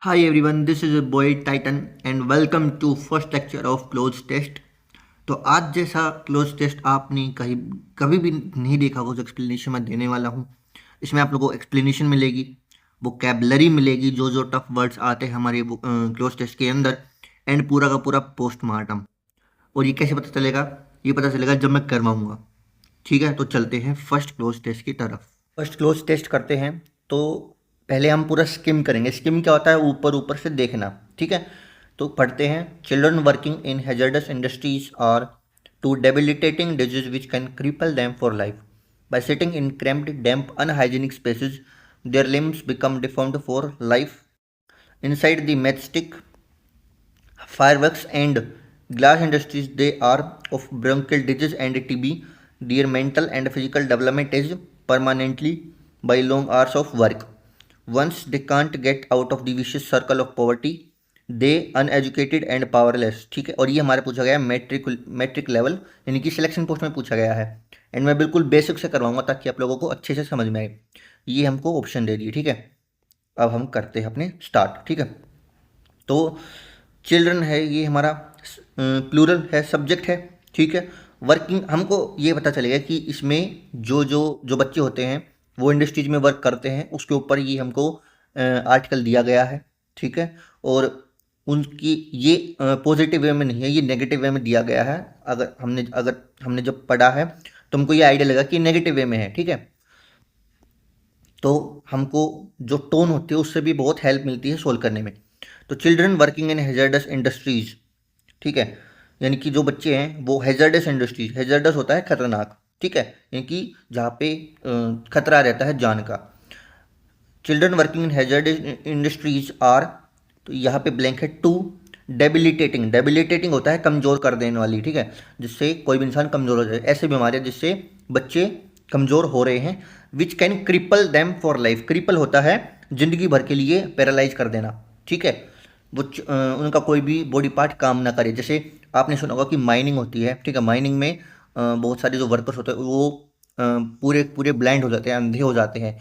Hi everyone, this is Boyd Titan and welcome to first lecture of close test. तो आज जैसा cloze test आपने कहीं कभी भी नहीं देखा वो जो एक्सप्लेनेशन मैं देने वाला हूँ। इसमें आप लोगों को एक्सप्लेनेशन मिलेगी, वोकैबलरी मिलेगी, जो जो टफ वर्ड्स आते हैं हमारे क्लोज टेस्ट के अंदर, एंड पूरा का पूरा पोस्टमार्टम। और ये कैसे पता चलेगा? ये पता चलेगा जब मैं करवाऊँगा। ठीक है, तो चलते हैं फर्स्ट क्लोज टेस्ट की तरफ। फर्स्ट क्लोज टेस्ट करते हैं तो पहले हम पूरा स्किम करेंगे। स्किम क्या होता है? ऊपर ऊपर से देखना। ठीक है, तो पढ़ते हैं। Children working in hazardous industries are to debilitating disease which can cripple them for life. By sitting in cramped, damp, unhygienic spaces, their limbs become deformed for life. Inside the matchstick, fireworks, and glass industries, they are of bronchial disease and TB. Their mental and physical development is permanently by long hours of work. Once they can't get out of the vicious circle of poverty, they uneducated and powerless. ठीक है, और ये हमारे पूछा गया है matric level, यानी कि सिलेक्शन पोस्ट में पूछा गया है। एंड मैं बिल्कुल बेसिक से करवाऊंगा ताकि आप लोगों को अच्छे से समझ में आए। ये हमको ऑप्शन दे दिए। ठीक है, अब हम करते हैं अपने स्टार्ट। ठीक है, तो चिल्ड्रन है, ये हमारा प्लूरल है, सब्जेक्ट है। ठीक है, वर्किंग, हमको ये पता चलेगा कि इसमें जो जो जो बच्चे होते हैं वो इंडस्ट्रीज में वर्क करते हैं, उसके ऊपर ये हमको आर्टिकल दिया गया है। ठीक है, और उनकी ये पॉजिटिव वे में नहीं है, ये नेगेटिव वे में दिया गया है। अगर हमने जब पढ़ा है तो हमको ये आइडिया लगा कि नेगेटिव वे में है। ठीक है, तो हमको जो टोन होती है उससे भी बहुत हेल्प मिलती है सोल्व करने में। तो children working in hazardous industries, ठीक है, यानी कि जो बच्चे हैं वो हैजर्डस इंडस्ट्रीज, हैजर्डस होता है खतरनाक। ठीक है, यानी कि जहाँ पे खतरा रहता है जान का। Children working in hazardous industries are, तो यहाँ पे ब्लैंक है, टू डेबिलिटेटिंग। डेबिलिटेटिंग होता है कमज़ोर कर देने वाली। ठीक है, जिससे कोई भी इंसान कमज़ोर हो जाए, ऐसे बीमारियाँ जिससे बच्चे कमज़ोर हो रहे हैं। Which can cripple them for life. Cripple होता है जिंदगी भर के लिए पैरालाइज कर देना। ठीक है, वो उनका कोई भी बॉडी पार्ट काम ना करे। जैसे आपने सुना होगा कि माइनिंग होती है। ठीक है, माइनिंग में बहुत सारे जो वर्कर्स होते हैं वो पूरे पूरे ब्लाइंड हो जाते हैं, अंधे हो जाते हैं।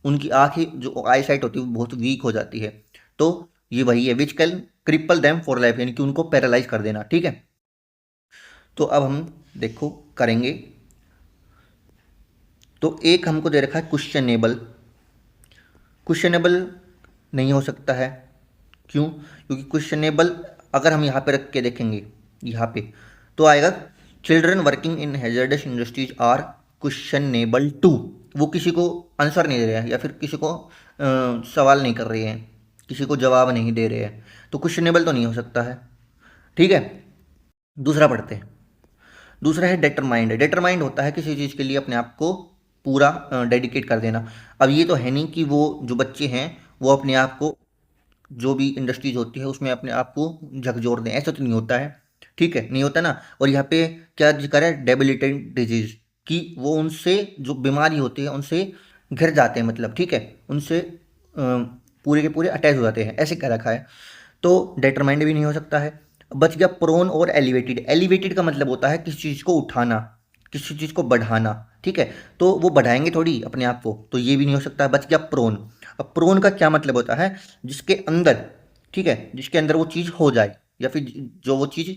उनकी आँखें, जो आई साइट होती है वो बहुत वीक हो जाती है। तो ये वही है, which can cripple them for life, यानी कि उनको पैरालाइज कर देना। ठीक है, तो अब हम देखो करेंगे। तो एक हमको दे रखा है क्वेश्चनेबल। क्वेश्चनेबल नहीं हो सकता है, क्यों? क्योंकि क्वेश्चनेबल अगर हम यहाँ पे रख के देखेंगे, यहाँ पे तो आएगा children working in hazardous industries are questionable to. वो किसी को आंसर नहीं दे रहे हैं या फिर किसी को सवाल नहीं कर रहे हैं, किसी को जवाब नहीं दे रहे हैं, तो क्वेश्चनेबल तो नहीं हो सकता है। ठीक है, दूसरा पढ़ते हैं। दूसरा है डेटरमाइंड। डेटरमाइंड होता है किसी चीज़ के लिए अपने आप को पूरा डेडिकेट कर देना। अब ये तो है नहीं कि वो जो बच्चे हैं वो अपने आप को, जो भी इंडस्ट्रीज होती है उसमें अपने आप को झकझोर दें, ऐसा तो नहीं होता है। ठीक है, नहीं होता ना। और यहाँ पे क्या जिक्र है? डेबिलिटेंट डिजीज, कि वो उनसे जो बीमारी होती है उनसे घिर जाते हैं, मतलब ठीक है, उनसे पूरे के पूरे अटैच हो जाते हैं, ऐसे कह रखा है। तो डेटरमाइंड भी नहीं हो सकता है। बच गया प्रोन और एलिवेटेड। एलिवेटेड का मतलब होता है किसी चीज़ को उठाना, किसी चीज़ को बढ़ाना। ठीक है, तो वो बढ़ाएंगे थोड़ी अपने आप को, तो ये भी नहीं हो सकता। बच गया प्रोन। अब प्रोन का क्या मतलब होता है? जिसके अंदर, ठीक है, जिसके अंदर वो चीज़ हो जाए या फिर जो वो चीज़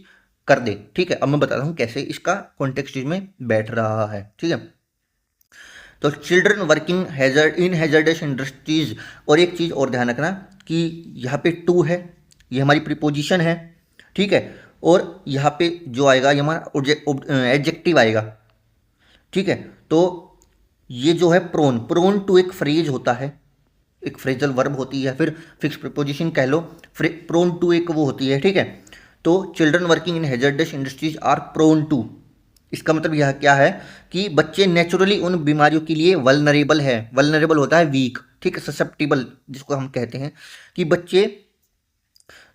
कर दे। ठीक है, अब मैं बताता हूँ कैसे इसका कॉन्टेक्स्ट में बैठ रहा है। ठीक है, तो चिल्ड्रन वर्किंग हैजर्ड इन हैजर्डस इंडस्ट्रीज। और एक चीज़ और ध्यान रखना कि यहाँ पे टू है, ये हमारी प्रीपोजिशन है। ठीक है, और यहाँ पे जो आएगा ये हमारा एडजेक्टिव आएगा। ठीक है, तो ये जो है प्रोन, प्रोन टू एक फ्रेज होता है, एक फ्रेजल वर्ब होती है या फिर फिक्स प्रीपोजिशन कह लो। प्रोन टू एक वो होती है। ठीक है, तो children working in hazardous industries are prone to, इसका मतलब यह क्या है कि बच्चे नेचुरली उन बीमारियों के लिए वल्नरेबल है। वल्नरेबल होता है वीक। ठीक है, ससेप्टिबल जिसको हम कहते हैं, कि बच्चे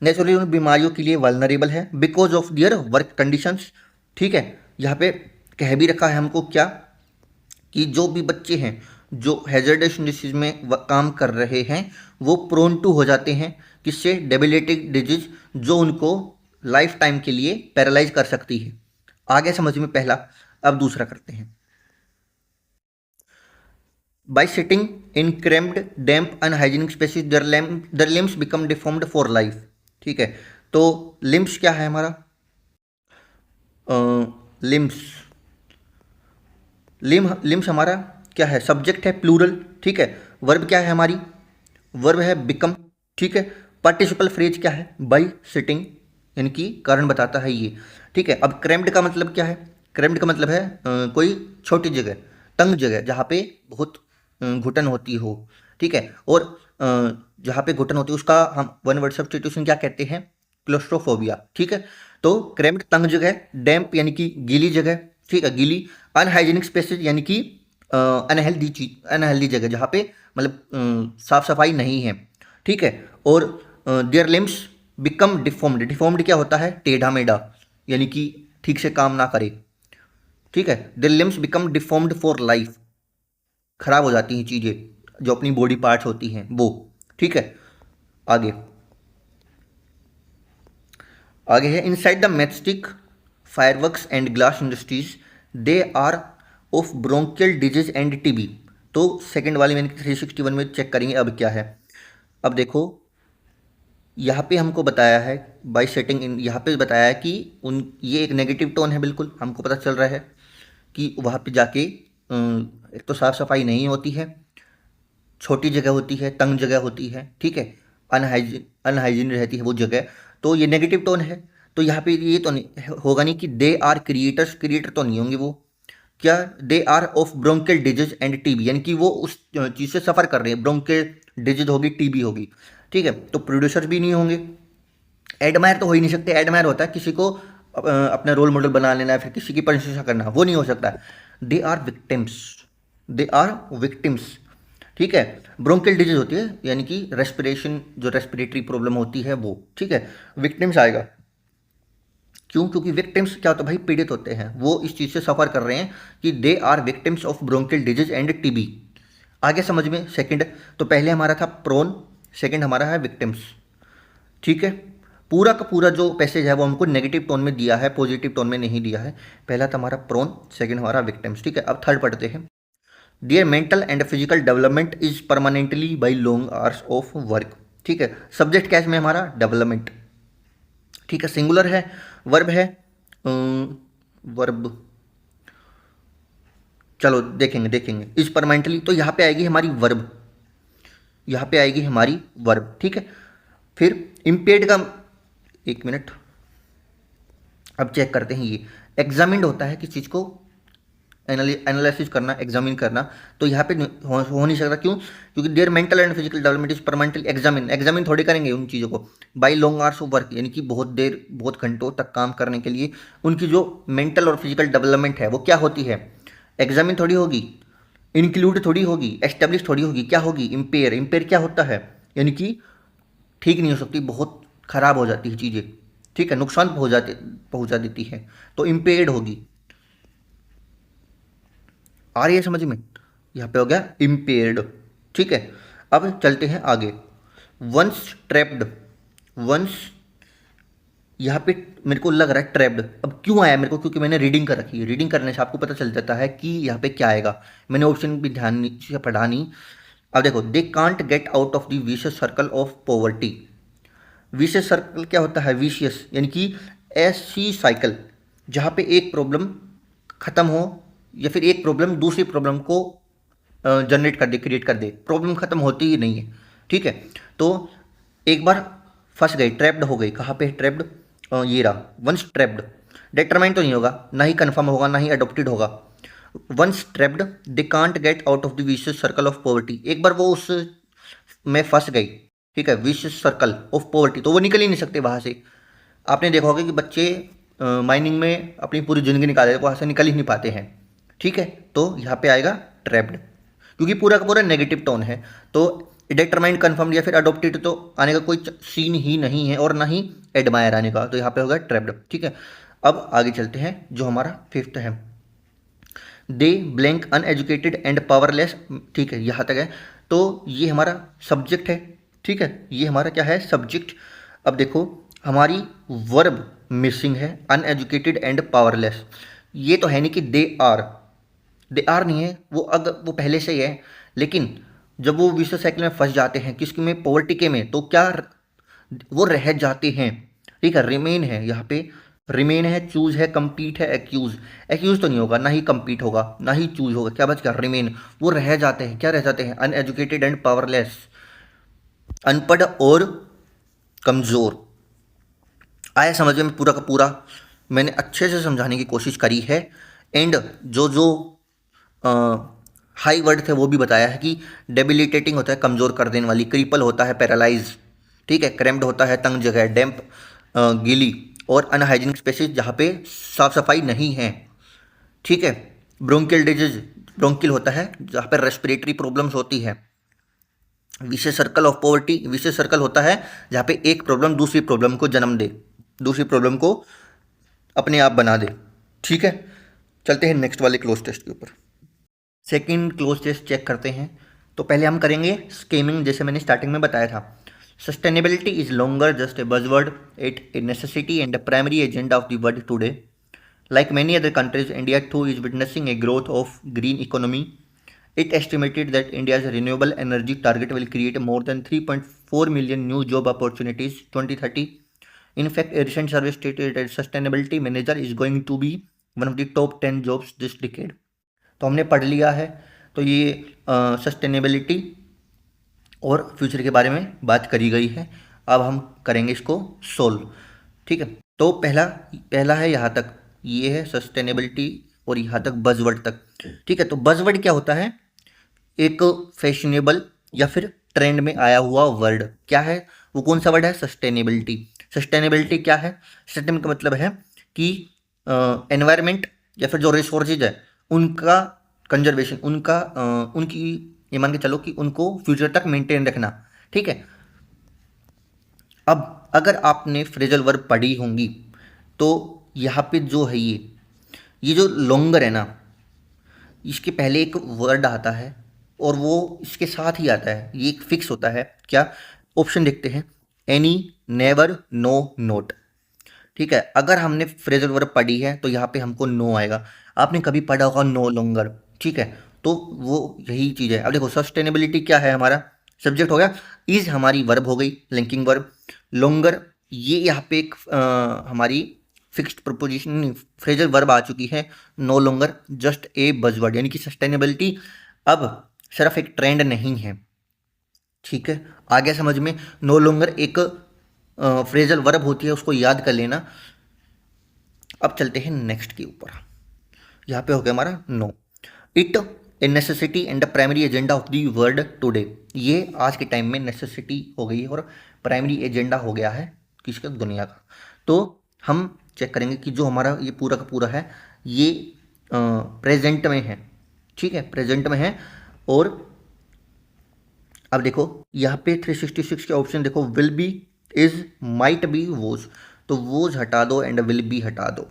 नेचुरली उन बीमारियों के लिए वल्नरेबल है because of their work conditions. ठीक है, यहाँ पे कह भी रखा है हमको क्या, कि जो भी बच्चे हैं जो हैजर्डस इंडस्ट्रीज में काम कर रहे हैं वो प्रोन टू हो जाते हैं किससे? डेबिलिटिक डिजीज, जो उनको लाइफ टाइम के लिए पैरालाइज कर सकती है। आगे समझ में पहला, अब दूसरा करते हैं। By sitting in cramped damp unhygienic spaces their limbs become deformed for life. ठीक है, तो लिम्स क्या है हमारा, लिम्स लिम्स हमारा क्या है, सब्जेक्ट है प्लूरल। ठीक है, वर्ब क्या है हमारी, वर्ब है बिकम। ठीक है, पार्टिसिपल फ्रेज क्या है, बाई सिटिंग, यानी कि कारण बताता है ये। ठीक है, अब क्रैम्ड का मतलब क्या है, क्रैम्ड का मतलब है कोई छोटी जगह, तंग जगह, जहाँ पे बहुत घुटन होती हो। ठीक है, और जहाँ पे घुटन होती है उसका हम वन वर्ड सब्स्टिट्यूशन क्या कहते हैं, क्लोस्ट्रोफोबिया। ठीक है, तो क्रैम्ड तंग जगह, डैम्प यानी कि गीली जगह। ठीक है, गीली, अनहाइजीनिक स्पेसेस यानी कि अनहेल्दी चीज, अनहेल्दी जगह जहाँ पे मतलब साफ सफाई नहीं है। ठीक है, और their limbs become deformed, deformed क्या होता है, टेढ़ा मेढ़ा, यानी कि ठीक से काम ना करे। ठीक है, their limbs become deformed for life, खराब हो जाती हैं चीज़ें जो अपनी बॉडी पार्ट्स होती हैं वो। ठीक है, आगे आगे है inside the matchstick fireworks and glass industries they are of bronchial disease and TB. तो सेकंड वाली मैंने 361 में चेक करेंगे अब क्या है। अब देखो यहाँ पे हमको बताया है बाई सेटिंग इन, यहाँ पे बताया है कि उन ये एक नेगेटिव टोन है, बिल्कुल हमको पता चल रहा है कि वहाँ पे जाके एक तो साफ़ सफाई नहीं होती है, छोटी जगह होती है, तंग जगह होती है। ठीक है, अनहाइजीन रहती है वो जगह, तो ये नेगेटिव टोन है। तो यहाँ पे ये तो नहीं होगा नहीं कि दे आर क्रिएटर्स, क्रिएटर तो नहीं होंगे वो, क्या, they are of bronchial disease and TB, यानी कि वो उस चीज़ से सफ़र कर रहे हैं, ब्रोंकियल डिजीज होगी, टीबी होगी। ठीक है, तो प्रोड्यूसर भी नहीं होंगे। एडमायर तो हो ही नहीं सकते, एडमायर होता है किसी को अपना रोल मॉडल बना लेना है, फिर किसी की प्रशंसा करना, वो नहीं हो सकता। They are victims, they are victims. ठीक है, ब्रोंकियल डिजीज होती है यानी कि रेस्पिरेशन, जो रेस्पिरेटरी प्रॉब्लम होती है वो। ठीक है, विक्टिम्स आएगा, क्यों, क्योंकि विक्टिम्स क्या होता है भाई, पीड़ित होते हैं, वो इस चीज़ से सफ़र कर रहे हैं कि they are victims of bronchial disease and TB. आगे समझ में सेकंड, तो पहले हमारा था प्रोन, सेकंड हमारा है विक्टिम्स। ठीक है, पूरा का पूरा जो पैसेज है वो हमको नेगेटिव टोन में दिया है, पॉजिटिव टोन में नहीं दिया है। पहला था हमारा प्रोन, सेकंड हमारा विक्टिम्स। ठीक है, अब थर्ड पढ़ते हैं। Their mental and physical development is permanently by long hours of work. ठीक है, सब्जेक्ट क्या है इसमें हमारा, डेवलपमेंट। ठीक है, सिंगुलर है, वर्ब है, वर्ब चलो देखेंगे देखेंगे, इज परमानेंटली, तो यहाँ पे आएगी हमारी वर्ब, यहाँ पे आएगी हमारी वर्ब। ठीक है, फिर इम्पेयर्ड का, एक मिनट, अब चेक करते हैं। ये एग्जामिन्ड होता है किस चीज़ को, एनालिसिस करना, एग्जामिन करना, तो यहाँ पे हो नहीं सकता, क्यों, क्योंकि their mental and physical development is permanently examine, examine थोड़ी करेंगे उन चीज़ों को, by long hours of work, यानी कि बहुत देर, बहुत घंटों तक काम करने के लिए उनकी जो मेंटल और फिजिकल डेवलपमेंट है वो क्या होती है, एग्जामिन थोड़ी होगी, इंक्लूड थोड़ी होगी, एस्टेब्लिश थोड़ी होगी, क्या होगी, इम्पेयर। इम्पेयर क्या होता है, यानी कि ठीक नहीं हो सकती, बहुत खराब हो जाती है चीज़ें। ठीक है, नुकसान पहुंचा देती है, तो इम्पेयर्ड होगी। आ रही है समझ में, यहाँ पे हो गया इम्पेयर्ड। ठीक है, अब चलते हैं आगे। वंस ट्रैप्ड, वंस, यहाँ पे मेरे को लग रहा है ट्रैप्ड, अब क्यों आया मेरे को, क्योंकि मैंने रीडिंग कर रखी है, रीडिंग करने से आपको पता चल जाता है कि यहाँ पे क्या आएगा। मैंने ऑप्शन भी ध्यान से पढ़ा नहीं। अब देखो, दे can't get out of the vicious circle of poverty. Vicious circle क्या होता है, विशियस यानी कि ऐसी साइकिल जहाँ पे एक प्रॉब्लम खत्म हो, या फिर एक प्रॉब्लम दूसरी प्रॉब्लम को जनरेट कर दे, क्रिएट कर दे, प्रॉब्लम खत्म होती ही नहीं है। ठीक है, तो एक बार फंस गई, ट्रैप्ड हो गई, कहाँ पे ट्रैप्ड, ये रहा, वंस ट्रैप्ड, डिटरमाइन तो नहीं होगा, ना ही कन्फर्म होगा, ना ही अडोप्टेड होगा। Once trapped they can't get out of the vicious circle of poverty, एक बार वो उस में फंस गई। ठीक है, विशियस सर्कल ऑफ पॉवर्टी, तो वो निकल ही नहीं सकते वहाँ से। आपने देखा होगा कि बच्चे माइनिंग में अपनी पूरी ज़िंदगी निकाल देते, वहाँ से निकल ही नहीं पाते हैं। ठीक है, तो यहाँ पे आएगा ट्रैप्ड, क्योंकि पूरा का पूरा नेगेटिव टोन है, तो डिटरमाइंड, कन्फर्म्ड या फिर अडोप्टेड तो आने का कोई सीन ही नहीं है, और ना ही एडमायर आने का, तो यहाँ पे होगा ट्रैप्ड। ठीक है, अब आगे चलते हैं, जो हमारा फिफ्थ है, दे ब्लैंक अनएजुकेटेड एंड पावरलेस। ठीक है, यहाँ तक है, तो ये हमारा सब्जेक्ट है। ठीक है, ये हमारा क्या है, सब्जेक्ट। अब देखो हमारी वर्ब मिसिंग है, अनएजुकेटेड एंड पावरलेस, ये तो है नहीं कि दे आर, दे आर नहीं है, वो अगर वो पहले से ही है, लेकिन जब वो विशेष साइकिल में फंस जाते हैं किसके में, पॉवर्टी के में, तो क्या वो रह जाते हैं। ठीक है, रिमेन है यहाँ पे, रिमेन है, चूज है, कंपीट है, एक्यूज। एक्यूज तो नहीं होगा, ना ही कंपीट होगा, ना ही चूज होगा, क्या बच गया, रिमेन। वो रह जाते हैं, क्या रह जाते हैं, अनएजुकेटेड एंड पावरलेस, अनपढ़ और कमज़ोर। आया समझ में पूरा का पूरा, मैंने अच्छे से समझाने की कोशिश करी है। एंड जो जो हाई वर्ड थे वो भी बताया है कि डेबिलिटेटिंग होता है कमज़ोर कर देने वाली, क्रिपल होता है पैरालाइज, ठीक है, क्रैम्प्ड होता है तंग जगह, डैम्प गीली, और अनहाइजीनिक स्पेसिस जहाँ पे साफ सफाई नहीं है, ठीक है। ब्रोंकियल डिजीज, ब्रोंकिल होता है जहाँ पर रेस्पिरेटरी प्रॉब्लम्स होती है। Vicious circle of poverty, vicious circle होता है जहाँ पे एक प्रॉब्लम दूसरी प्रॉब्लम को जन्म दे, दूसरी प्रॉब्लम को अपने आप बना दे, ठीक है। चलते हैं नेक्स्ट वाले क्लोज टेस्ट के ऊपर। सेकंड क्लोज टेस्ट चेक करते हैं। तो पहले हम करेंगे स्कीमिंग, जैसे मैंने स्टार्टिंग में बताया था। Sustainability is longer just a buzzword, it a necessity and a primary agenda of the world today. Like many other countries, India two is witnessing a growth of green economy. It estimated that India's renewable energy target will create more than 3.4 million new job opportunities 2030. In fact, a recent survey stated that sustainability manager is going to be one of the top 10 jobs this decade. तो हमने पढ़ लिया है, तो ये sustainability और future के बारे में बात करी गई है। अब हम करेंगे इसको सोल्व, ठीक है। तो पहला है यहाँ तक, ये है सस्टेनेबिलिटी, और यहाँ तक बजवर्ड तक, ठीक है। तो बजवर्ड क्या होता है, एक फैशनेबल या फिर ट्रेंड में आया हुआ वर्ड, क्या है वो, कौन सा वर्ड है, सस्टेनेबिलिटी। सस्टेनेबिलिटी क्या है, सस्टेनेबिलिटी का मतलब है कि एनवायरनमेंट या फिर जो रिसोर्सेज है उनका कंजर्वेशन, उनकी ये मान के चलो कि उनको फ्यूचर तक मेंटेन रखना, ठीक है। अब अगर आपने फ्रेजल वर्ब पढ़ी होंगी तो यहाँ पे जो है ये जो लॉन्गर है ना, इसके पहले एक वर्ड आता है और वो इसके साथ ही आता है, ये एक फिक्स होता है। क्या, ऑप्शन देखते हैं, एनी, नेवर, नो, नोट, ठीक है। अगर हमने फ्रेजल वर्ब पढ़ी है तो यहाँ पे हमको नो आएगा। आपने कभी पढ़ा होगा नो लॉन्गर, ठीक है, तो वो यही चीज़ है। अब देखो सस्टेनेबिलिटी क्या है, हमारा सब्जेक्ट हो गया, इज हमारी वर्ब हो गई, लिंकिंग वर्ब। लॉन्गर ये यहाँ पे एक हमारी फिक्स्ड प्रपोजिशन फ्रेजल वर्ब आ चुकी है। No longer just a buzzword, यानी कि सस्टेनेबिलिटी अब सिर्फ एक ट्रेंड नहीं है, ठीक है। आगे समझ में, नो लॉन्गर एक फ्रेजल वर्ब होती है, उसको याद कर लेना। अब चलते हैं नेक्स्ट के ऊपर। यहाँ पे हो गया हमारा no. It a necessity and a primary agenda of the world today, ये आज के टाइम में नेसेसिटी हो गई है और प्राइमरी एजेंडा हो गया है किसका, दुनिया का। तो हम चेक करेंगे कि जो हमारा ये पूरा का पूरा है ये प्रेजेंट में है, ठीक है, प्रेजेंट में है। और अब देखो यहाँ पे 366 के ऑप्शन देखो, will be, is, might be, was, तो वोज हटा दो एंड विल बी हटा दो।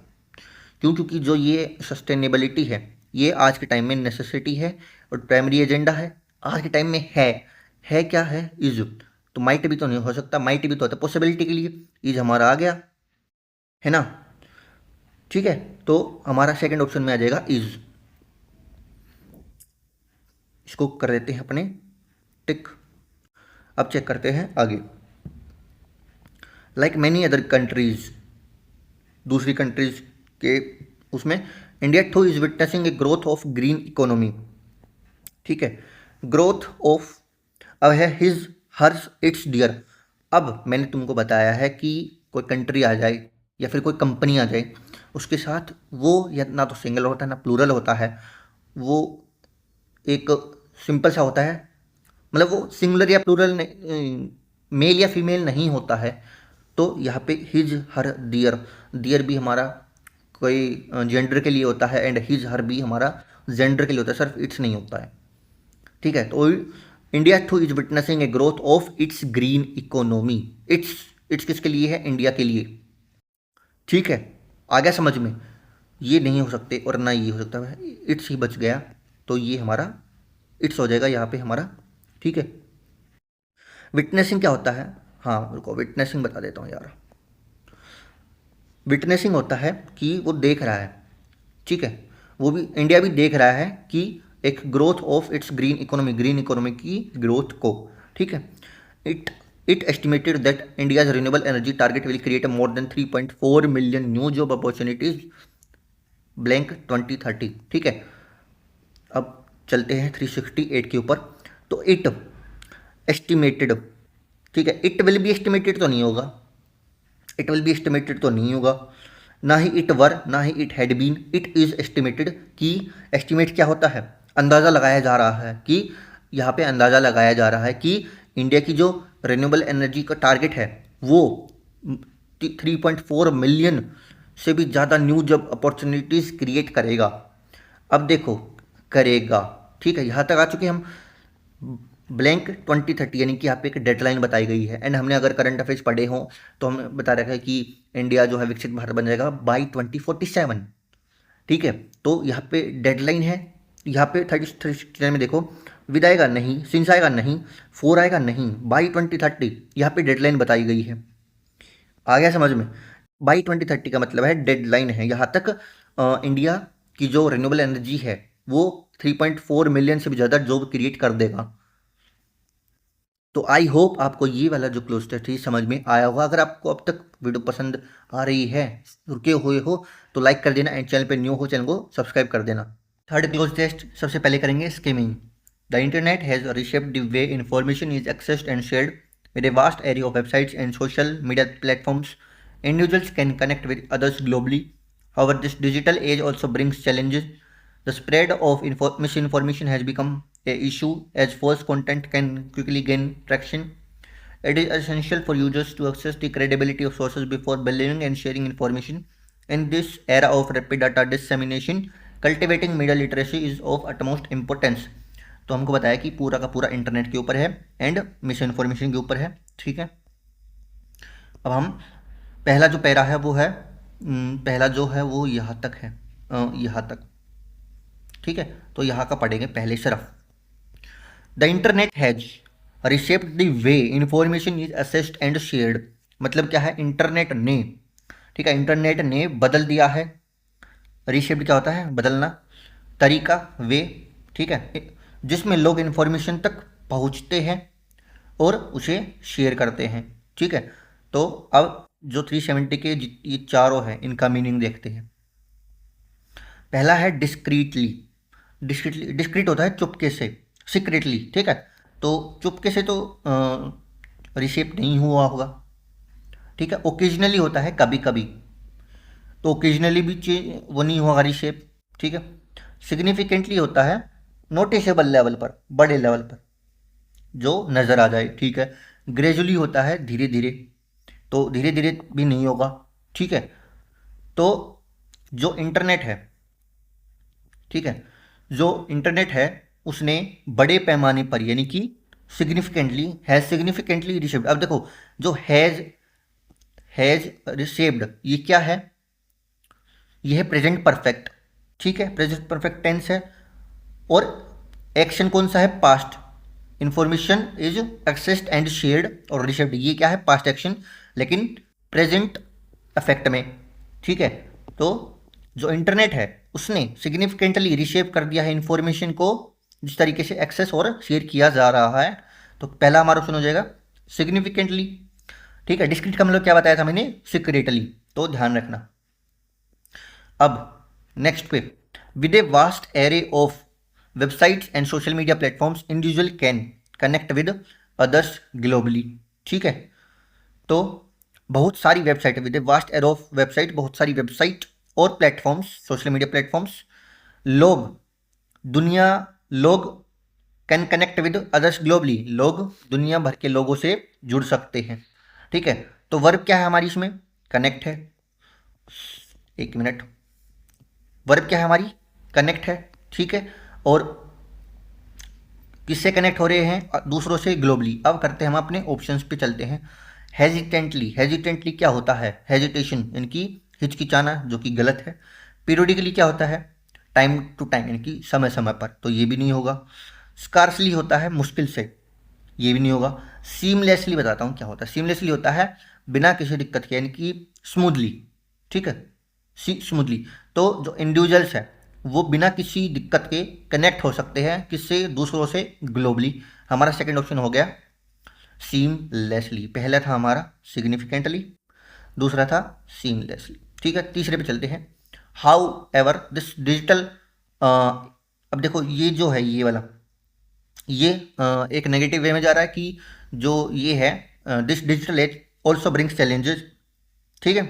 क्यों, क्योंकि जो ये सस्टेनेबिलिटी है ये आज के टाइम में नेसेसिटी है और प्राइमरी एजेंडा है, आज के टाइम में है क्या है, इज। तो माइट भी तो नहीं हो सकता, माइट भी तो होता है पॉसिबिलिटी के लिए, इज हमारा आ गया है ना, ठीक है। तो हमारा सेकंड ऑप्शन में आ जाएगा इज। इसको कर देते हैं अपने टिक। अब चेक करते हैं आगे। लाइक मैनी अदर कंट्रीज, दूसरी कंट्रीज के उसमें, India two is witnessing a growth of green economy, ठीक है। ग्रोथ ऑफ, अब है हिज, हर्स, इट्स, डियर। अब मैंने तुमको बताया है कि कोई कंट्री आ जाए या फिर कोई कंपनी आ जाए, उसके साथ वो या ना तो सिंगल होता है ना प्लूरल होता है, वो एक सिंपल सा होता है, मतलब वो सिंगुलर या प्लूरल मेल या फीमेल नहीं होता है। तो यहाँ पे हिज, हर, डियर, डियर भी हमारा कोई जेंडर के लिए होता है एंड हिज, हर भी हमारा जेंडर के लिए होता है, सिर्फ इट्स नहीं होता है, ठीक है। तो India two is witnessing a growth of its green economy. It's किसके लिए है, इंडिया के लिए, ठीक है। आ गया समझ में, ये नहीं हो सकते और ना ये हो सकता है, इट्स ही बच गया, तो ये हमारा इट्स हो जाएगा यहाँ पे हमारा, ठीक है। विटनेसिंग क्या होता है, हाँ रुको विटनेसिंग बता देता हूँ यार। विटनेसिंग होता है कि वो देख रहा है, ठीक है, वो भी इंडिया भी देख रहा है कि एक growth of its green economy की ग्रोथ को, ठीक है। It it estimated that India's renewable energy target will create more than 3.4 million new job opportunities blank 2030, ठीक है। अब चलते हैं 368 के ऊपर। तो इट एस्टिमेटेड, ठीक है, इट विल बी एस्टिमेटेड तो नहीं होगा, इट विल बी एस्टिमेटेड तो नहीं होगा, ना ही इट वर, ना ही it had been, it is estimated. कि एस्टिमेट क्या होता है? अंदाज़ा लगाया जा रहा है, कि यहाँ पे अंदाज़ा लगाया जा रहा है कि इंडिया की जो रिन्यूएबल एनर्जी का टारगेट है वो 3.4 मिलियन से भी ज़्यादा न्यू जॉब अपॉर्चुनिटीज़ क्रिएट करेगा। अब देखो, करेगा, ठीक है, यहाँ तक आ चुके हम। ब्लैंक 2030 यानी कि यहाँ पे एक डेडलाइन बताई गई है। एंड हमने अगर करंट अफेयर्स पढ़े हों तो हमें बता रखा है कि इंडिया जो है विकसित भारत बन जाएगा बाई 2047, ठीक है। तो यहाँ पे डेडलाइन है, यहाँ पे 39 में देखो, विद आएगा नहीं, सिंस आएगा नहीं, फोर आएगा नहीं, बाई 2030 यहाँ पे डेडलाइन बताई गई है। आ गया समझ में? बाई 2030 का मतलब है डेडलाइन है। यहाँ तक इंडिया की जो रिन्यूएबल एनर्जी है वो 3.4 मिलियन से भी ज़्यादा जॉब क्रिएट कर देगा। तो आई होप आपको ये वाला जो क्लोज टेस्ट है समझ में आया होगा। अगर आपको अब तक वीडियो पसंद आ रही है, रुके हुए हो, तो लाइक कर देना, एंड चैनल पे न्यू हो चैनल को सब्सक्राइब कर देना। थर्ड क्लोज टेस्ट सबसे पहले करेंगे skimming. The internet has reshaped the way information is accessed and shared with a vast array of websites and social media platforms. Individuals can connect with others globally. However, this digital age also brings challenges. The spread of misinformation has become a issue as false content can quickly gain traction. It is essential for users to assess the credibility of sources before believing and sharing information. In this era of rapid data dissemination, cultivating media literacy is of utmost importance. तो हमको बताया कि पूरा का पूरा internet के ऊपर है एंड मिस इन्फॉर्मेशन के ऊपर है, ठीक है। अब हम पहला जो पैरा है वो है, पहला जो है वो यहाँ तक है, यहाँ तक, ठीक है। तो यहाँ का पढ़ेंगे पहले सिर्फ। The internet has reshaped the way information is assessed and shared. मतलब क्या है? इंटरनेट ने, ठीक है, इंटरनेट ने बदल दिया है। रिशेप्ड क्या होता है? बदलना, तरीका, वे, ठीक है, जिसमें लोग इन्फॉर्मेशन तक पहुंचते हैं और उसे शेयर करते हैं, ठीक है। तो अब जो 370 के ये चारों हैं इनका मीनिंग देखते हैं। पहला है डिस्क्रीटली। डिस्क्रीट होता है चुपके से, सीक्रेटली, ठीक है। तो चुपके से तो रिशेप नहीं हुआ होगा, ठीक है। ओकेजनली होता है कभी कभी, तो ओकेजनली भी वो नहीं होगा रिशेप, ठीक है। सिग्निफिकेंटली होता है नोटिसेबल लेवल पर, बड़े लेवल पर जो नज़र आ जाए, ठीक है। ग्रेजुअली होता है धीरे धीरे, तो धीरे धीरे भी नहीं होगा, ठीक है। तो जो इंटरनेट है, ठीक है, जो इंटरनेट है उसने बड़े पैमाने पर यानी कि सिग्निफिकेंटली रिशेप्ड। अब देखो, जो हैज़ रिशेप्ड ये क्या है? ये है प्रेजेंट परफेक्ट, ठीक है, प्रेजेंट परफेक्ट टेंस है। और एक्शन कौन सा है? Past. Information is accessed and shared और रिसीव्ड, ये क्या है? पास्ट एक्शन, लेकिन प्रेजेंट अफेक्ट में, ठीक है। तो जो इंटरनेट है उसने सिग्निफिकेंटली रिशेप कर दिया है इंफॉर्मेशन को, जिस तरीके से एक्सेस और शेयर किया जा रहा है। तो पहला हमारा ऑप्शन हो जाएगा सिग्निफिकेंटली, ठीक है। डिस्क्रीट का मतलब क्या बताया था मैंने? सीक्रेटली, तो ध्यान रखना। अब नेक्स्ट पे, with a vast array of websites and social media platforms individual can connect with others globally, ठीक है। तो बहुत सारी वेबसाइट है, with a vast array of website, बहुत सारी वेबसाइट और प्लेटफॉर्म्स, सोशल मीडिया प्लेटफॉर्म्स, लोग can connect with others globally, लोग दुनिया भर के लोगों से जुड़ सकते हैं, ठीक है। तो वर्ब क्या है हमारी इसमें? कनेक्ट है। एक मिनट, वर्ब क्या है हमारी? कनेक्ट है, ठीक है। और किससे कनेक्ट हो रहे हैं? दूसरों से, ग्लोबली। अब करते हैं हम अपने ऑप्शंस पे चलते हैं। हेजिटेंटली क्या होता है? हेजिटेशन यानी कि हिचकिचाना, जो कि गलत है। पीरियडिकली क्या होता है? टाइम टू टाइम यानी कि समय समय पर, तो ये भी नहीं होगा। स्कार्सली होता है मुश्किल से, ये भी नहीं होगा। सीमलेसली बताता हूँ क्या होता है। सीमलेसली होता है बिना किसी दिक्कत के, यानी कि स्मूथली, ठीक है, स्मूथली। तो जो इंडिविजुअल्स है वो बिना किसी दिक्कत के कनेक्ट हो सकते हैं, किससे, दूसरों से, ग्लोबली। हमारा सेकंड ऑप्शन हो गया सीमलेसली। पहला था हमारा सिग्निफिकेंटली, दूसरा था सीमलेसली। ठीक है, तीसरे पे चलते हैं। हाउ एवर दिस डिजिटल, अब देखो ये जो है ये वाला, ये एक नेगेटिव वे में जा रहा है कि जो ये है this digital age also brings challenges. ठीक है,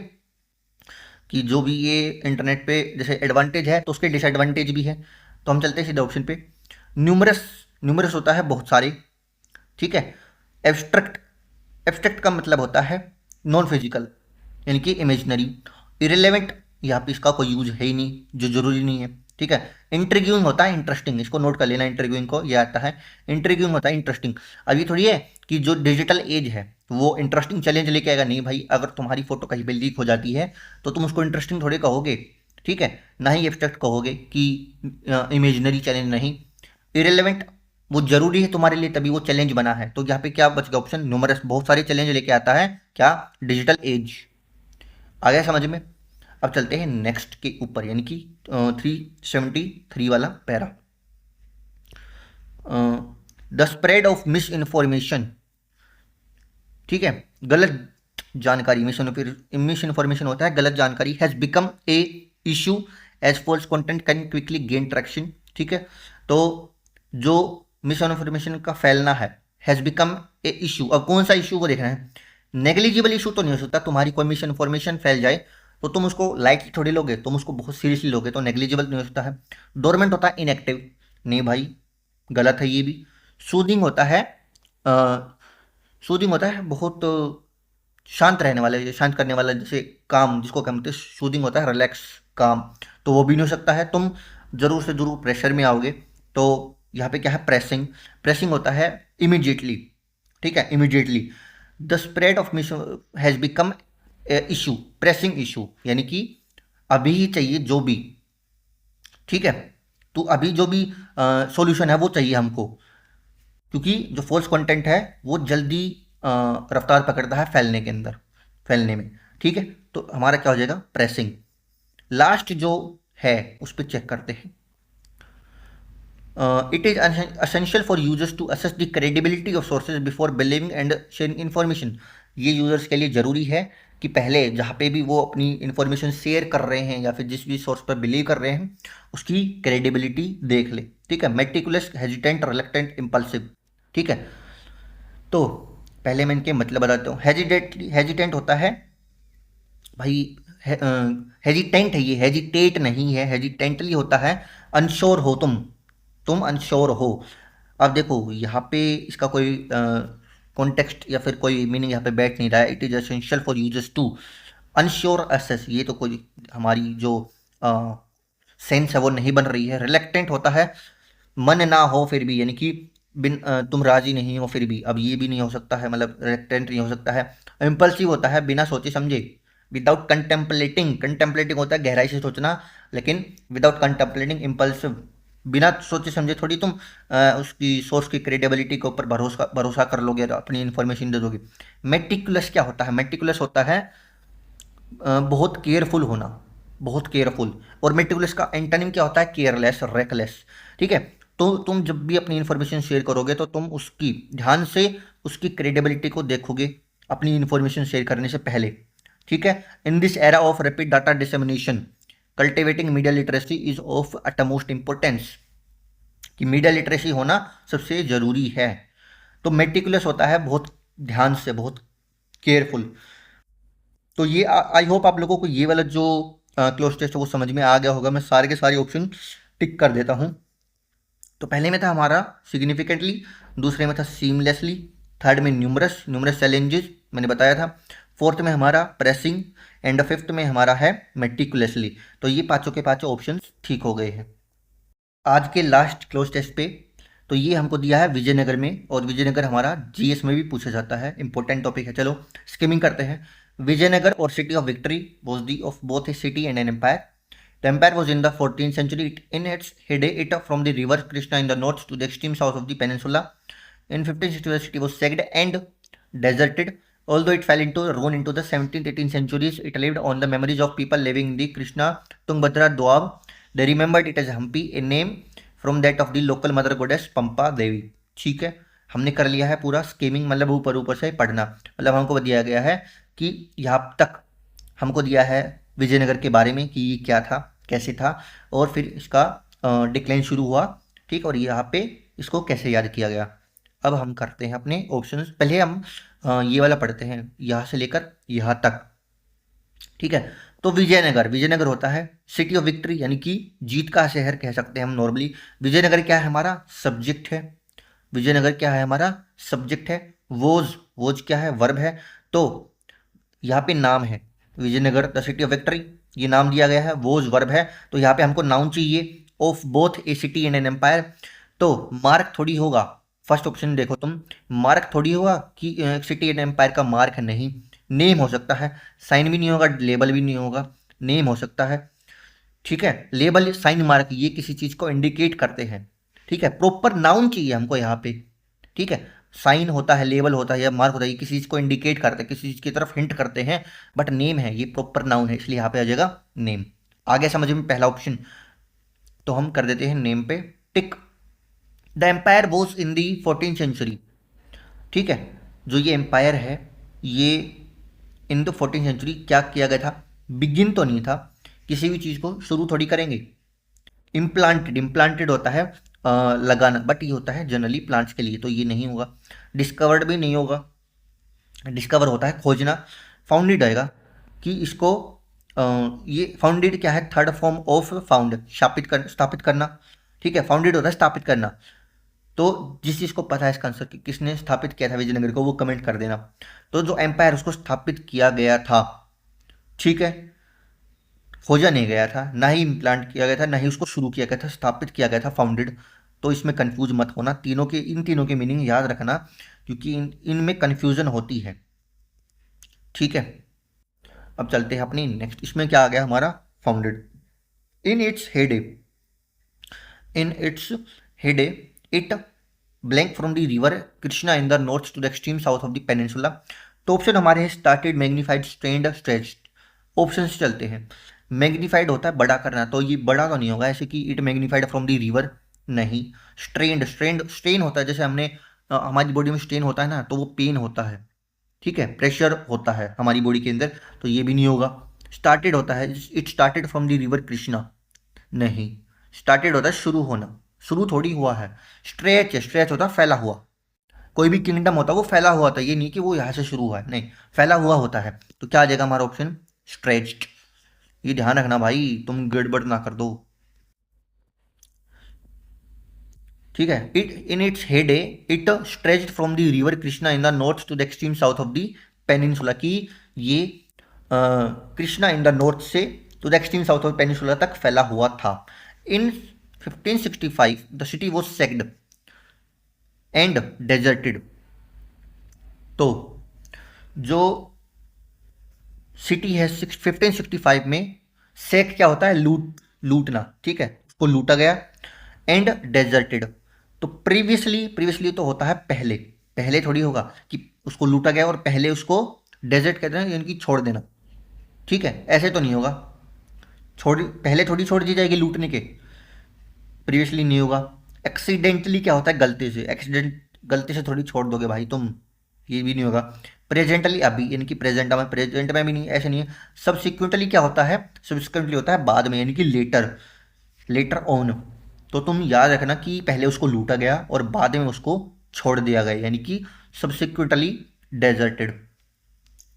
कि जो भी ये इंटरनेट पे जैसे एडवांटेज है तो उसके डिसएडवांटेज भी है। तो हम चलते हैं सीधे ऑप्शन पे। न्यूमरस, न्यूमरस होता है बहुत सारे। ठीक है। एब्स्ट्रैक्ट, एब्स्ट्रैक्ट का मतलब होता है नॉन फिजिकल, यानी कि इमेजनरी। इरेलीवेंट, यहाँ पे इसका कोई यूज है ही नहीं, जो जरूरी नहीं है। ठीक है। इंट्रीग्यूइंग होता है इंटरेस्टिंग, इसको नोट कर लेना, इंट्रीग्यूइंग को, ये आता है। इंट्रीग्यूइंग होता है इंटरेस्टिंग। अब ये थोड़ी है कि जो डिजिटल एज है वो इंटरेस्टिंग चैलेंज लेके आएगा, नहीं भाई। अगर तुम्हारी फोटो कहीं पे लीक हो जाती है तो तुम उसको इंटरेस्टिंग थोड़ी कहोगे। ठीक है, ना ही एब्स्ट्रैक्ट कहोगे कि इमेजनरी चैलेंज नहीं। इरेलीवेंट, वो जरूरी है तुम्हारे लिए तभी वो चैलेंज बना है। तो यहाँ पे क्या बच गया ऑप्शन, न्यूमरस, बहुत सारे चैलेंज लेके आता है क्या, डिजिटल एज। आ गया समझ में। अब चलते हैं नेक्स्ट के ऊपर, यानी कि 373 वाला para. The spread of miss information. ठीक है, गलत जानकारी, मिस इन्फॉर्मेशन होता है गलत जानकारी, has become a issue as false content can quickly gain traction. ठीक है, तो जो मिस इन्फॉर्मेशन का फैलना है, हैज बिकम ए इशू। अब कौन सा इशू वो देखना है। नेग्लिजिबल इशू तो नहीं हो सकता, तुम्हारी कोई मिस इन्फॉर्मेशन फैल जाए तो तुम उसको लाइटली थोड़ी लोगे, तुम उसको बहुत सीरियसली लोगे, तो नेग्लिजिबल नहीं हो सकता है। डोरमेंट होता है इनएक्टिव, नहीं भाई, गलत है ये भी। सूदिंग होता है, सूदिंग होता है बहुत शांत रहने वाला, शांत करने वाला, जैसे काम जिसको कहते हैं सूदिंग होता है रिलैक्स काम, तो वो भी नहीं हो सकता है। तुम जरूर से जरूर प्रेशर में आओगे, तो यहाँ पे क्या है, प्रेसिंग। प्रेसिंग होता है इमीडिएटली। ठीक है, immediately. The spread of miss has become issue, pressing issue, यानी कि अभी ही चाहिए जो भी। ठीक है, तो अभी जो भी सॉल्यूशन है वो चाहिए हमको, क्योंकि जो फॉल्स कंटेंट है वो जल्दी रफ्तार पकड़ता है फैलने के अंदर, फैलने में। ठीक है, तो हमारा क्या हो जाएगा, प्रेसिंग। लास्ट जो है उस पर चेक करते हैं। It is essential for users to assess the credibility of sources before believing and sharing information. ये यूजर्स के लिए ज़रूरी है कि पहले जहाँ पे भी वो अपनी इन्फॉर्मेशन शेयर कर रहे हैं या फिर जिस भी सोर्स पर बिलीव कर रहे हैं उसकी क्रेडिबिलिटी देख ले। ठीक है, मेटिकुलस, हेजिटेंट, रिलक्टेंट, इम्पल्सिव। ठीक है, तो पहले मैं इनके मतलब बताता हूँ। हेजिटेंट होता है भाई, हेजिटेंट है ये, हेजिटेट नहीं है, हेजिटेंटली होता है अनश्योर हो तुम अनश्योर हो। अब देखो यहाँ पे इसका कोई कॉन्टेक्स्ट या फिर कोई मीनिंग यहाँ पे बैठ नहीं रहा है। It is essential for users to ensure assess, ये तो कोई हमारी जो सेंस है वो नहीं बन रही है। रिलेक्टेंट होता है मन ना हो फिर भी, यानी कि तुम राजी नहीं हो फिर भी, अब ये भी नहीं हो सकता है, मतलब रिलेक्टेंट नहीं हो सकता है। इम्पल्सिव होता है बिना सोचे समझे, विदाउट कंटेम्पलेटिंग। कंटेम्पलेटिंग होता है गहराई से सोचना, लेकिन विदाउट कंटेम्पलेटिंग, इम्पल्सिव, बिना सोचे समझे थोड़ी तुम उसकी सोर्स की क्रेडिबिलिटी के ऊपर भरोसा कर लोगे और अपनी इन्फॉर्मेशन दे दोगे। मेटिकुलस क्या होता है, मेटिकुलस होता है बहुत केयरफुल होना, बहुत केयरफुल। और मेटिकुलस का एंटोनिम क्या होता है, केयरलेस, रेकलेस। ठीक है, तो तुम जब भी अपनी इन्फॉर्मेशन शेयर करोगे तो तुम उसकी ध्यान से उसकी क्रेडिबिलिटी को देखोगे अपनी इन्फॉर्मेशन शेयर करने से पहले। ठीक है, in this era of rapid data dissemination cultivating media literacy is of utmost importance, कि मीडिया लिटरेसी होना सबसे जरूरी है। तो मेटिकुलस होता है बहुत ध्यान से, बहुत केयरफुल। तो ये आई होप आप लोगों को ये वाला जो क्लोज टेस्ट है वो समझ में आ गया होगा। मैं सारे के सारे ऑप्शन टिक कर देता हूँ। तो पहले में था हमारा सिग्निफिकेंटली, दूसरे में था सीमलेसली, थर्ड में न्यूमरस, न्यूमरस चैलेंजेस मैंने बताया था, फोर्थ में हमारा प्रेसिंग, एंड फिफ्थ में हमारा है मेटिकुलसली। तो ये पांचों के पांचों ऑप्शंस ठीक हो गए हैं। आज के लास्ट क्लोज टेस्ट पे तो ये हमको दिया है विजयनगर में, और विजयनगर हमारा जीएस में भी पूछा जाता है, इंपॉर्टेंट टॉपिक है। चलो स्किमिंग करते हैं। विजयनगर और city of victory was the of both a city and an empire. The empire was in the 14th century. In its heyday, it from the river Krishna in the north to the extreme south of the peninsula. In 1560, the city was sacked and deserted. Although it fell into ruin into the 17th, 18th centuries, it lived on the memories of people living in the Krishna, Tungabhadra, Doab, they remembered it as Hampi, a name from that of the local mother goddess Pampa Devi. ठीक है, हमने कर लिया है पूरा skimming, मतलब ऊपर ऊपर से पढ़ना। मतलब हमको दिया गया है कि यहाँ तक हमको दिया है विजयनगर के बारे में कि ये क्या था, कैसे था, और फिर इसका डिक्लाइन शुरू हुआ। ठीक, और यहाँ पे इसको कैसे याद किया गया। अब हम करते हैं अपने ऑप्शंस। पहले हम ये वाला पढ़ते हैं, यहाँ से लेकर यहाँ तक। ठीक है, तो विजयनगर, विजयनगर होता है सिटी ऑफ विक्ट्री, यानी कि जीत का शहर कह सकते हैं हम नॉर्मली। विजयनगर क्या है हमारा सब्जेक्ट है, विजयनगर क्या है हमारा सब्जेक्ट है। वोज, वोज क्या है वर्ब है। तो यहाँ पे नाम है Vijayanagar the city of victory, ये नाम दिया गया है, वोज वर्ब है। तो यहाँ पे हमको नाउन चाहिए of both a city and an empire. तो मार्क थोड़ी होगा, फर्स्ट ऑप्शन देखो तुम, मार्क थोड़ी होगा कि सिटी एंड एम्पायर का मार्क है, नहीं। नेम हो सकता है, साइन भी नहीं होगा, लेबल भी नहीं होगा, नेम हो सकता है। ठीक है, लेबल साइन मार्क ये किसी चीज़ को इंडिकेट करते हैं। ठीक है, प्रॉपर नाउन चाहिए हमको यहाँ पे। ठीक है, साइन होता है, लेबल होता है या मार्क होता है, ये किसी चीज़ को इंडिकेट करते हैं, किसी चीज़ की तरफ हिंट करते हैं। बट नेम है, ये प्रॉपर नाउन है, इसलिए यहाँ पे आ जाएगा नेम। आगे समझ में पहला ऑप्शन, तो हम कर देते हैं नेम पे tick. The empire was in the 14th century. ठीक है, जो ये एम्पायर है ये इन द 14th सेंचुरी क्या किया गया था, बिगिन तो नहीं था, किसी भी चीज़ को शुरू थोड़ी करेंगे। इम्प्लांटेड, इम्प्लांटेड होता है लगाना, बट ये होता है जनरली प्लांट्स के लिए, तो ये नहीं होगा। डिस्कवर्ड भी नहीं होगा, डिस्कवर होता है खोजना। फाउंडेड आएगा कि इसको ये फाउंडेड क्या है, थर्ड फॉर्म ऑफ फाउंड, स्थापित करना। ठीक है, फाउंडेड होता है स्थापित करना। तो जिस चीज़ को पता है इसका आंसर कि किसने स्थापित किया था विजयनगर को, वो कमेंट कर देना। तो जो एम्पायर उसको स्थापित किया गया था, ठीक है, खोजा नहीं गया था, ना ही इम्प्लांट किया गया था, ना ही उसको शुरू किया गया था, स्थापित किया गया था, फाउंडेड। तो इसमें कंफ्यूज मत होना, तीनों के इन तीनों के मीनिंग याद रखना, क्योंकि इनमें कन्फ्यूजन होती है। ठीक है, अब चलते हैं अपनी नेक्स्ट। इसमें क्या आ गया हमारा founded. In its heyday, in its heyday it blank from the river Krishna in the north to the extreme south of the peninsula. तो ऑप्शन हमारे हैं started, magnified, strand, stretched. Option से चलते हैं। मैग्नीफाइड होता है बड़ा करना, तो ये बड़ा तो नहीं होगा ऐसे कि it magnified from the river, नहीं। स्ट्रेंड, स्ट्रेन होता है, जैसे हमने हमारी बॉडी में स्ट्रेन होता है ना, तो वो पेन होता है। ठीक है, प्रेशर होता है हमारी बॉडी के अंदर, तो ये भी नहीं होगा। स्टार्टेड होता है, it started from the river Krishna, नहीं। स्टार्टेड होता है शुरू होना, शुरू थोड़ी हुआ है। स्ट्रेच, स्ट्रेच होता है फैला हुआ, कोई भी किंगडम होता है वो फैला हुआ था, ये नहीं कि वो यहाँ से शुरू हुआ है, नहीं, फैला हुआ होता है। तो क्या आ जाएगा हमारा ऑप्शन स्ट्रेच्ड। ये ध्यान रखना भाई, तुम गड़बड़ ना कर दो। ठीक है, it in its heyday it stretched from the river Krishna in the north to the extreme south of the peninsula, की ये कृष्णा इन द नॉर्थ से to the extreme south of peninsula तक फैला हुआ था। In 1565 the city was sacked and deserted. तो जो city है 1565 में, सेक क्या होता है, लूटना। ठीक है, उसको लूटा गया। एंड डेजर्टेड, तो प्रीवियसली, प्रीवियसली तो होता है पहले, पहले थोड़ी होगा कि उसको लूटा गया और पहले उसको डेजर्ट कहते हैं, यानी कि छोड़ देना। ठीक है, ऐसे तो नहीं होगा, छोड़ पहले थोड़ी छोड़ दी जाएगी लूटने के, प्रीवियसली नहीं होगा। एक्सीडेंटली क्या होता है, गलती से, एक्सीडेंट गलती से थोड़ी छोड़ दोगे भाई तुम, ये भी नहीं होगा। प्रेजेंटली अभी, यानी कि प्रेजेंट में, प्रेजेंट में भी नहीं, ऐसे नहीं है। सब्सिक्वेंटली क्या होता है, सब्सिक्वेंटली होता है बाद में, यानी कि लेटर, लेटर ऑन। तो तुम याद रखना कि पहले उसको लूटा गया और बाद में उसको छोड़ दिया गया, यानी कि सब्सिक्वेंटली डेजर्टेड।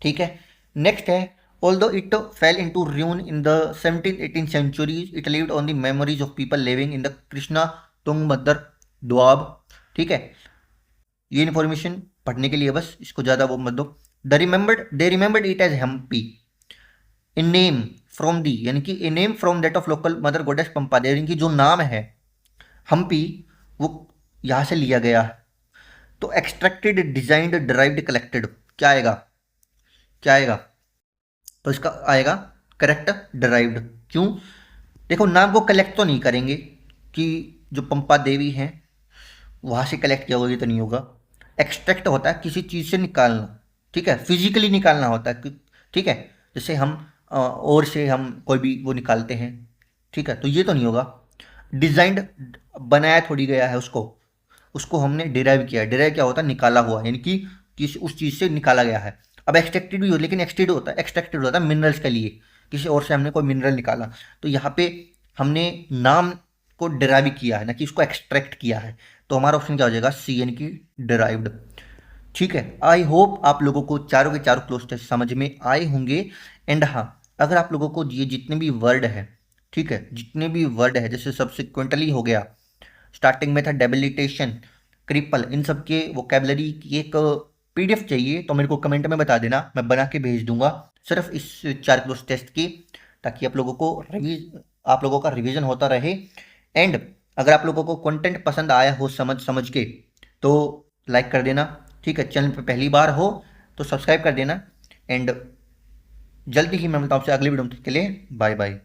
ठीक है, नेक्स्ट है although it fell into ruin in the 17th-18th centuries, it lived on the memories of people living in the Krishna Tungabhadra Doab। ठीक है, ये इन्फॉर्मेशन पढ़ने के लिए बस, इसको ज़्यादा वो मत दो। They remembered it as Hampi, in name from the, यानी कि in name from that of local mother goddess Pampa, यानी कि जो नाम है हम्पी वो यहाँ से लिया गया है। तो एक्सट्रैक्टेड, डिजाइंड, डिराइव्ड, कलेक्टेड, क्या आएगा, क्या आएगा, तो इसका आएगा करेक्ट डिराइव्ड। क्यों, देखो नाम को कलेक्ट तो नहीं करेंगे कि जो पंपा देवी हैं वहाँ से कलेक्ट किया होगा, ये तो नहीं होगा। एक्सट्रैक्ट होता है किसी चीज़ से निकालना, ठीक है, फिजिकली निकालना होता है। ठीक है, जैसे हम और से हम कोई भी वो निकालते हैं, ठीक है, तो ये तो नहीं होगा। डिजाइंड, बनाया थोड़ी गया है उसको, उसको हमने डिराइव किया है। डिराइव क्या होता है? निकाला हुआ, यानी कि किसी उस चीज़ से निकाला गया है। अब एक्सट्रैक्टेड भी हो, लेकिन एक्सट्रैक्टेड होता है मिनरल्स के लिए, किसी और से हमने कोई मिनरल निकाला। तो यहाँ पे हमने नाम को डिराइव किया है, ना कि उसको एक्सट्रैक्ट किया है। तो हमारा ऑप्शन क्या हो जाएगा? सी, यानी कि डिराइव्ड। ठीक है, आई होप आप लोगों को चारों के चारों क्लोज टेस्ट समझ में आए होंगे। एंड हाँ, अगर आप लोगों को ये जितने भी वर्ड है, ठीक है, जितने भी वर्ड है, जैसे सब्सिक्वेंटली हो गया, स्टार्टिंग में था डेबिलिटेशन, क्रिपल, इन सब के वोकेबलरी की एक पीडीएफ चाहिए तो मेरे को कमेंट में बता देना, मैं बना के भेज दूंगा सिर्फ इस चार क्लोज टेस्ट की, ताकि आप लोगों का रिवीजन होता रहे। एंड अगर आप लोगों को कंटेंट पसंद आया हो समझ समझ के, तो लाइक कर देना। ठीक है, चैनल पे पहली बार हो तो सब्सक्राइब कर देना। एंड जल्दी ही मैं मिलता हूँ आपसे अगली वीडियो में, के लिए बाय बाय।